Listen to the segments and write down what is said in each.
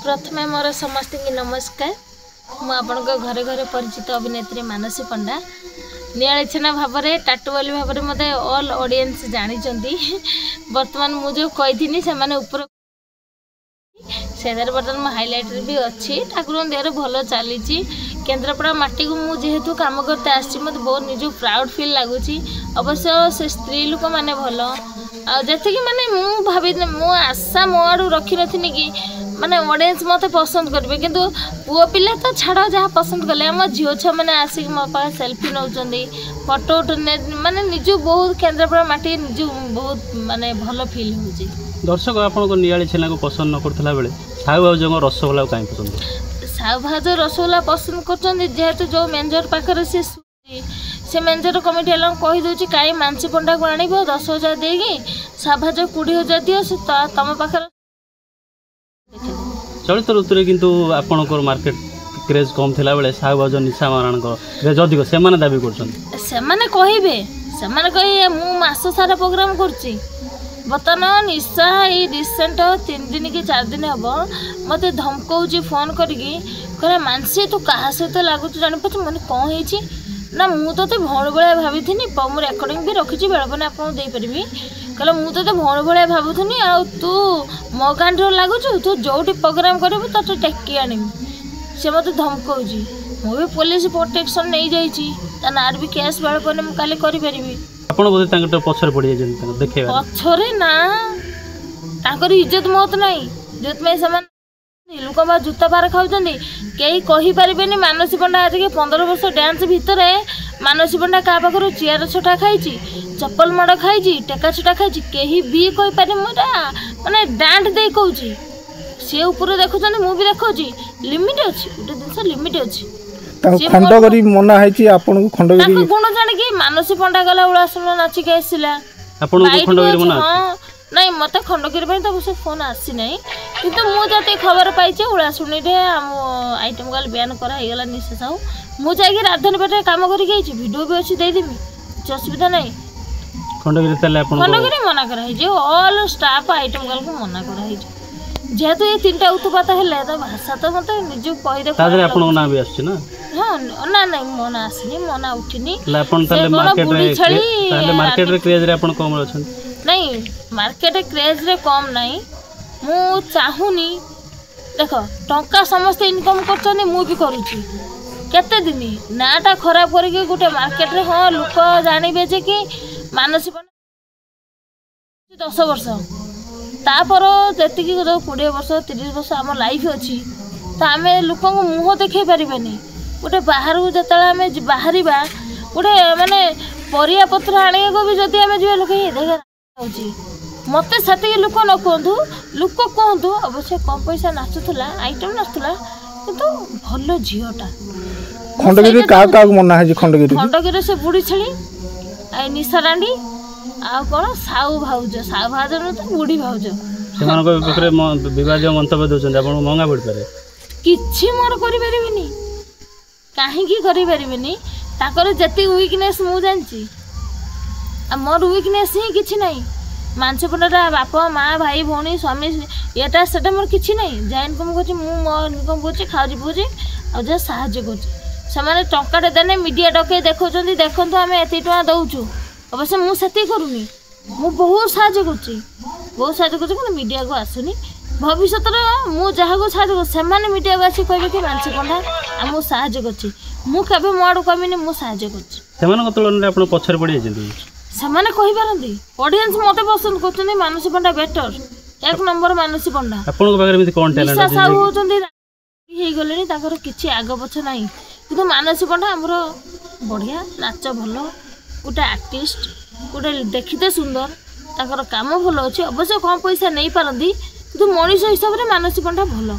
प्रथमे मोर समस्त की नमस्कार। मुझे घरे घरे परिचित अभिनेत्री मानसी पंडा नियाली छेना भाव में टाटू वाली भाव में मत ऑल ऑडियंस जानी बर्तमान मुझे कही से ऊपर से बर्तमान मो हाइलाइट भी अच्छी ठाकुर देह भल चली केन्द्रापड़ा माटी को मुझे काम करते आसी मत बहुत निज प्राउड फील लगुच। अवश्य से स्त्री लोक मैंने भल आखिक माने भाभी मो आशा मो आड़ू रखी नी कि माने ऑडियंस मत पसंद करेंगे किंतु पुओ पिला तो छाड़ जहाँ पसंद कले आम झील छुआ मैंने आसिक मो पास सेल्फी नौ फोटो माने निज बहुत केन्द्रापड़ा माटी निज बहुत माने भल फील हो। दर्शक आपको नियाली छेना को पसंद न करथिला बेले साहू भाउज रसगोल्ला कहीं पसंद साहू भाउज रसगोल्ला पसंद कर जेहेतु जो मेंजर पाखे से मेंजर कमिटी वाला कहीदे कहीं मानसी पंडा को आण 10,000 देगी साहू भाउज 20,000 दियो से तुम पाखे चलित ऋतु में किंतु आपणकर मार्केट क्रेज कम थिला बेले साहू भाउज निशा मारण क्रेज अधिक से दाबी कर मु मास सारा प्रोग्राम कर बर्तमान निशा ये रिसेंट 3 दिन कि 4 दिन हम मत धमकाऊँ फोन करा मानसी तू क्या सहित लगुच जापार मैंने कौन है ना मुझे तो भौण भाया भावी मु रेकर्डिंग भी रखी बेलपने आपको देपरि कहला मुझे तो भौण भाया भावुनी आ तू मो गांधी लगुच तू जो प्रोग्राम करू तो टेकी आनी से मत धमकाऊँ मु भी पुलिस प्रोटेक्शन नहीं जाइए नार भी केस बेलपने मुझे करी आपण बोधे पछरे पड़ी जाए देखे पछरे ना ताकर इज्जत मत नहीं इज्जत में समान लोक बा जूता पार खाऊँ कहीं कहींपारे मानसी पंडा आज के 15 वर्ष डांस भितर मानसी पंडा क्या पाखर चेयर छोटा खाई चप्पल माड़ खाई टेका छोटा खाई कहीं भी कहींपारे माने डांट दे कहूँ सी ऊपर देखुं मुझे देखा लिमिट अच्छी गोटे जिन लिमिट अच्छी खंडगिरी मना है आपन को खंडगिरी गुण जाने कि मानसी पंडा गला उड़ा सुन नाचिक आसला आपन को खंडगिरी मना नहीं मत खंडगिरी तो से फोन आसी नहीं किंतु मुझे खबर पाई उड़ा शुणी आइटम गल बैन कराला निशा साहू मुझे राजधानी काम करके भिडियो भी अच्छी देदेवी कुछ असुविधा नहीं खंडगिरी मना कराई ऑल स्टाफ आइटम गल को मना कराई जेहेतु ये 3टा उत्पात है तो भाषा तो मत निज कहीदे ना हाँ ना नहीं मो ना आसनी मो ना उठनी नहीं मार्केट क्रेज रे कम नहीं मु चाहूनी देख टंका समस्ते इनकम कर मु भी करुच्ची केते दिन नाटा खराब करके गोटे मार्केट रे हाँ लोक जानवे जे कि मानसी 10 वर्ष तापर जी 20 वर्ष 30 वर्ष आम लाइफ अच्छी तो आम लोक मुह देखे पारे गोटे बाहर को जो आम बाहर गोटे माने परिया पत्र आने को भी जदि आम जी लोक देखा मत से लोक न कहतु लोक कहतु अवश्य कम पैसा नाचुला आइटम नाचुला किंतु भल झीटा खंडगिरी से बुढ़ी छेली आई निशा रांडी आ कौन साहू भाउज तो बुढ़ी भाउज विवाद मंतव्य दौरान आप महंगा पड़ पारे किसी मोर करें कहीं करें ताकर जी वीकनेस मुझे जानची मोर वीकनेस ही किसी ना मानसी पंडा बापा माँ भाई भौणी स्वामी एटा से मोर किसी ना जहाँ इनकम कर मो इनकम कर खाऊँ पीऊँ आ जहाँ साहय कर टंका देने मीडिया डके देखा देखु आम एत दौचु अवश्य मुझे करूनी मु बहुत साहय कर मीडिया को आसुनी भविष्य मुझे साहय मीडिया को आसिक कहे कि मानसी पंडा आम साहय कर मो आड़ कहनी मुझे तुलन पछरे पड़ी सेमाने कहीपारती ऑडियंस मत पसंद कर मानसी पंडा बेटर 1 नंबर मानसी पंडा निशा साहू होती गले किसी आग पछ ना कि मानसी पंडा आमर बढ़िया नाच भल गोटे आर्टिस्ट गोटे देखते सुंदर ताकर काम भल अच्छे अवश्य कम पैसा नहीं पारती कि मनीष हिसाब से मानसी पंडा भल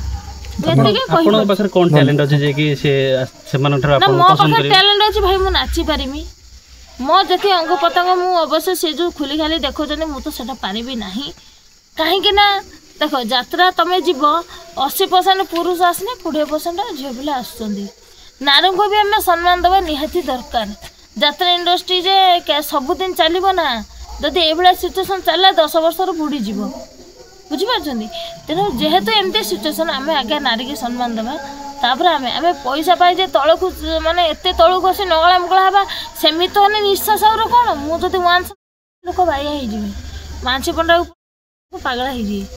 मो पाखे टैलेंट अच्छे भाई मु नाची पारिमी मो जी अंग पतंग मु अवश्य से जो खुली खाली देखुं मुझे पारि ना कहीं देख यात्रा तुम्हें जीव 80% पुरुष आसने 20% झील पिला आसुँच नारी को भी आम सम्मान देवा निहाती दरकार यात्रा इंडस्ट्री जे सबुदिन चलो ना जदि ये सिचुएसन चलला 10 वर्ष बुड़ी जीव बुझिपारुଛନ୍ତି तेणु जेहेतु एमती सिचुएसन आम आगे नारी की सम्मान देवा तापर आम आम पैसा पाई जे तलू माने एत तलू आसी नगला मुगला हवा सेमि तो निश्वास आउर कौन मुझे वांस लोक बाया हो मानसी पंडा पागला हो